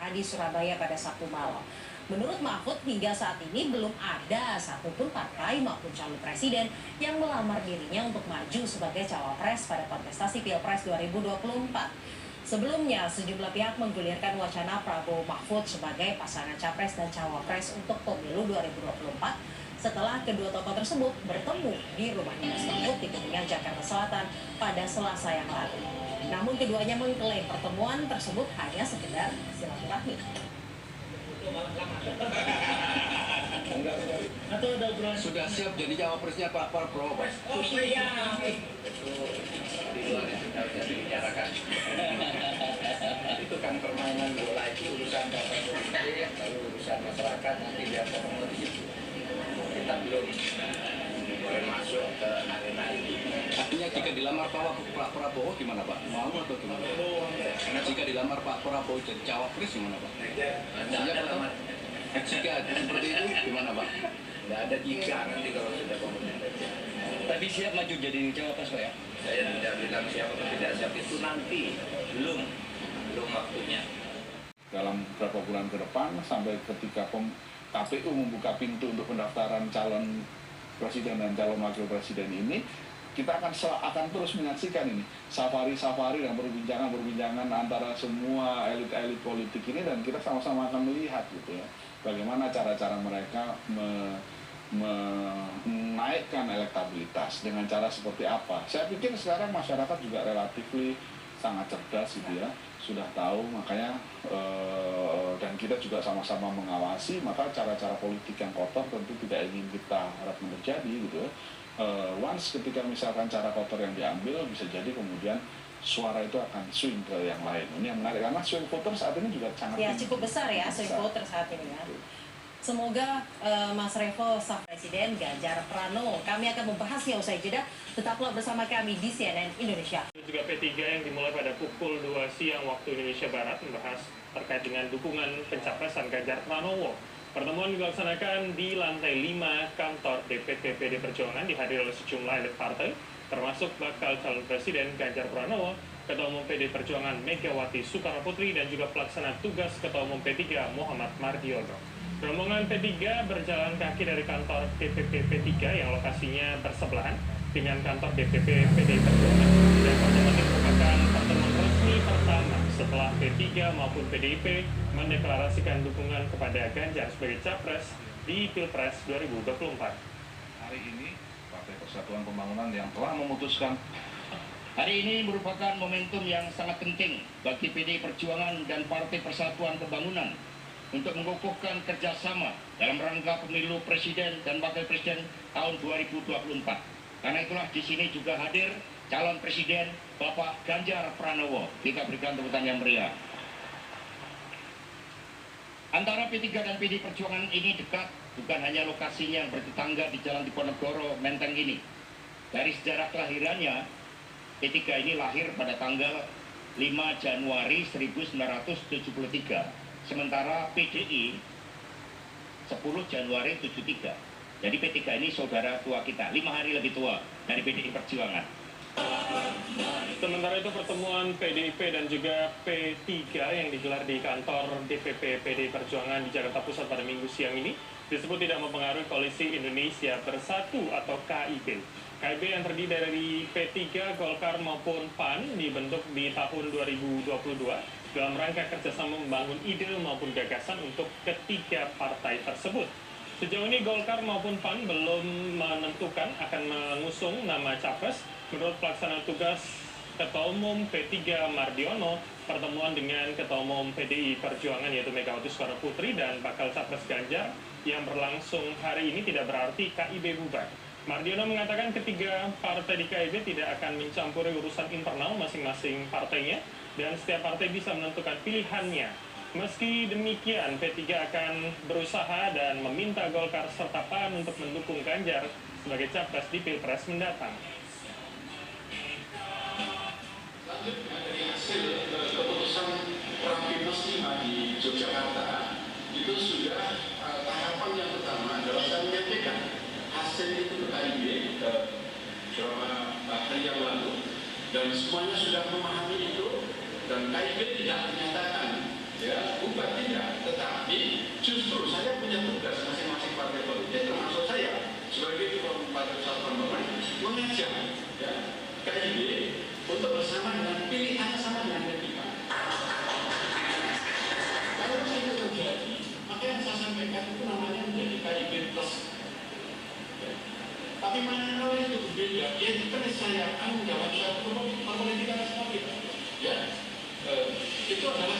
di Surabaya pada Sabtu malam. Menurut Mahfud, hingga saat ini belum ada satupun partai maupun calon presiden yang melamar dirinya untuk maju sebagai cawapres pada kontestasi Pilpres 2024. Sebelumnya, sejumlah pihak menggulirkan wacana Prabowo Mahfud sebagai pasangan capres dan cawapres untuk pemilu 2024 setelah kedua tokoh tersebut bertemu di rumah dinas Mahfud di Kuningan, Jakarta Selatan pada Selasa yang lalu. Namun keduanya mengklaim pertemuan tersebut hanya sekedar silaturahmi. Sudah siap jadi cawapresnya Pak Prabowo? Iya. Itu di luar itu sudah dibicarakan. Itu kan permainan bola, itu urusan partai politik, lalu urusan masyarakat, nanti biar ketemu di situ. Kita belum boleh masuk ke arena ini. Artinya jika dilamar Pak Prabowo gimana Pak? Mau atau gimana? Jika dilamar Pak Prabowo jadi cawapres gimana Pak? Jika seperti itu gimana Pak? Tidak ada jika nanti kalau sudah komunikasi. Tapi siap maju jadi cawapres Pak ya? Saya tidak bilang siap atau tidak siap, itu nanti belum waktunya. Dalam beberapa bulan ke depan sampai ketika KPU membuka pintu untuk pendaftaran calon presiden dan calon wakil presiden ini, kita akan terus menyaksikan ini safari-safari dan perbincangan antara semua elit-elit politik ini, dan kita sama-sama akan melihat gitu ya bagaimana cara-cara mereka menaikkan elektabilitas dengan cara seperti apa. Saya pikir sekarang masyarakat juga relatif sangat cerdas gitu ya, sudah tahu, makanya dan kita juga sama-sama mengawasi, maka cara-cara politik yang kotor tentu tidak ingin kita harapkan terjadi gitu ya. Once ketika misalkan cara kotor yang diambil, bisa jadi kemudian suara itu akan swing ke yang lain. Ini yang menarik karena swing voter saat ini juga sangat cukup besar ya swing voter saat ini ya. Semoga Mas Revo sah Presiden Ganjar Pranowo. Kami akan membahasnya usai jeda. Tetaplah bersama kami di CNN Indonesia. Juga P3 yang dimulai pada pukul 2 siang waktu Indonesia Barat membahas terkait dengan dukungan pencapresan Ganjar Pranowo. Pertemuan dilaksanakan di lantai 5 kantor DPP PD Perjuangan, dihadiri oleh sejumlah elit partai, termasuk bakal calon presiden Ganjar Pranowo, Ketua Umum PD Perjuangan Megawati Soekarnoputri, dan juga pelaksana tugas Ketua Umum P3 Muhammad Mardiono. Rombongan P3 berjalan kaki dari kantor DPP P3 yang lokasinya bersebelahan dengan kantor DPP PD Perjuangan, dan pertemuan ini merupakan pertemuan resmi pertama setelah P3 maupun PDIP mendeklarasikan dukungan kepada Ganjar sebagai capres di Pilpres 2024. Hari ini Partai Persatuan Pembangunan yang telah memutuskan. Hari ini merupakan momentum yang sangat penting bagi PD Perjuangan dan Partai Persatuan Pembangunan untuk mengukuhkan kerjasama dalam rangka pemilu presiden dan wakil presiden tahun 2024. Karena itulah di sini juga hadir calon presiden Bapak Ganjar Pranowo. Kita berikan tepuk tangan yang meriah. Antara P3 dan PD Perjuangan ini dekat, bukan hanya lokasinya yang bertetangga di Jalan Diponegoro, Menteng ini. Dari sejarah kelahirannya, P3 ini lahir pada tanggal 5 Januari 1973. Sementara PDI 10 Januari 73. Jadi P3 ini saudara tua kita, 5 hari lebih tua dari PDI Perjuangan. Sementara itu pertemuan PDIP dan juga P3 yang digelar di kantor DPP PD Perjuangan di Jakarta Pusat pada Minggu siang ini disebut tidak mempengaruhi koalisi Indonesia Bersatu atau KIB. KIB yang terdiri dari P3, Golkar maupun PAN dibentuk di tahun 2022 dalam rangka kerjasama membangun ide maupun gagasan untuk ketiga partai tersebut. Sejauh ini Golkar maupun PAN belum menentukan akan mengusung nama capres. Menurut pelaksana tugas Ketua Umum P3 Mardiono, pertemuan dengan Ketua Umum PDI Perjuangan yaitu Megawati Soekarnoputri dan bakal capres Ganjar yang berlangsung hari ini tidak berarti KIB bubar. Mardiono mengatakan ketiga partai di KIB tidak akan mencampuri urusan internal masing-masing partainya dan setiap partai bisa menentukan pilihannya. Meski demikian, P3 akan berusaha dan meminta Golkar serta PAN untuk mendukung Ganjar sebagai capres di Pilpres mendatang. Selanjutnya dari hasil keputusan Rapimnas 5 di Yogyakarta itu sudah tahapan yang pertama adalah saya menyampaikan hasil itu ke KIB beberapa hari yang lalu, dan semuanya sudah memahami itu, dan KIB tidak menyatakan ya bukan Tapi justru saya punya tugas masing-masing partai politik, termasuk saya sebagai ketua Partai Persatuan Pembangunan, mengajak ya, KIB untuk bersama dengan pilihannya sama dengan P3. Kalau itu terjadi, maka yang saya sampaikan itu namanya menjadi KIB plus. Ya. Tapi manakala itu berbeda, ya itu keniscayaan menjawab suatu politik nasional. Ya, itu adalah